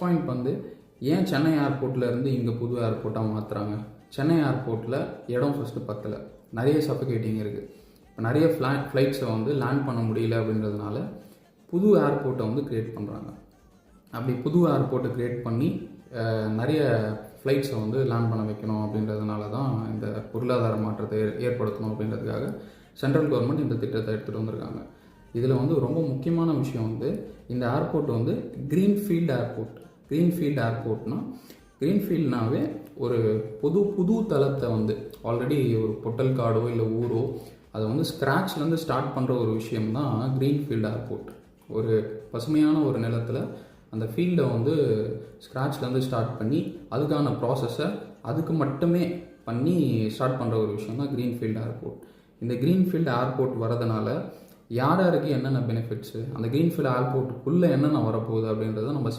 Point வந்து ஏன் சென்னை ஏர்போர்ட்டில் இருந்து இங்கே புது ஏர்போர்ட்டாக மாற்றுறாங்க. சென்னை ஏர்போர்ட்டில் இடம் ஃபஸ்ட்டு பத்தலை, நிறைய சஃபகேட்டிங் இருக்குது. இப்போ நிறைய ஃப்ளைட்ஸை வந்து லேண்ட் பண்ண முடியல அப்படின்றதுனால புது ஏர்போர்ட்டை வந்து க்ரியேட் பண்ணுறாங்க. அப்படி புது ஏர்போர்ட்டை க்ரியேட் பண்ணி நிறைய ஃப்ளைட்ஸை வந்து லேண்ட் பண்ண வைக்கணும் அப்படின்றதுனால தான் இந்த பொருளாதார மாற்றத்தை ஏற்படுத்தணும் அப்படின்றதுக்காக சென்ட்ரல் கவர்மெண்ட் இந்த திட்டத்தை எடுத்துகிட்டு வந்திருக்காங்க. இதில் வந்து ரொம்ப முக்கியமான விஷயம் வந்து இந்த ஏர்போர்ட் வந்து க்ரீன்ஃபீல்டு ஏர்போர்ட். க்ரீன்ஃபீல்டு ஏர்போர்ட்னால் க்ரீன்ஃபீல்ட்னாவே ஒரு புது தளத்தை வந்து ஆல்ரெடி ஒரு பொட்டல் காடோ இல்லை ஊரோ அதை வந்து ஸ்க்ராட்ச்லேருந்து ஸ்டார்ட் பண்ணுற ஒரு விஷயம் தான் க்ரீன்ஃபீல்டு ஏர்போர்ட். ஒரு பசுமையான ஒரு நிலத்தில் அந்த ஃபீல்டை வந்து ஸ்க்ராட்ச்லேருந்து ஸ்டார்ட் பண்ணி அதுக்கான ப்ராசஸை அதுக்கு மட்டுமே பண்ணி ஸ்டார்ட் பண்ணுற ஒரு விஷயம் தான் க்ரீன்ஃபீல்டு ஏர்போர்ட். இந்த க்ரீன்ஃபீல்டு ஏர்போர்ட் வரதுனால யார் யாருக்கு என்னென்ன பெனிஃபிட்ஸு, அந்த க்ரீன்ஃபீல்டு ஏர்போர்ட்டுக்குள்ளே என்னென்ன வரப்போகுது அப்படின்றத நம்ம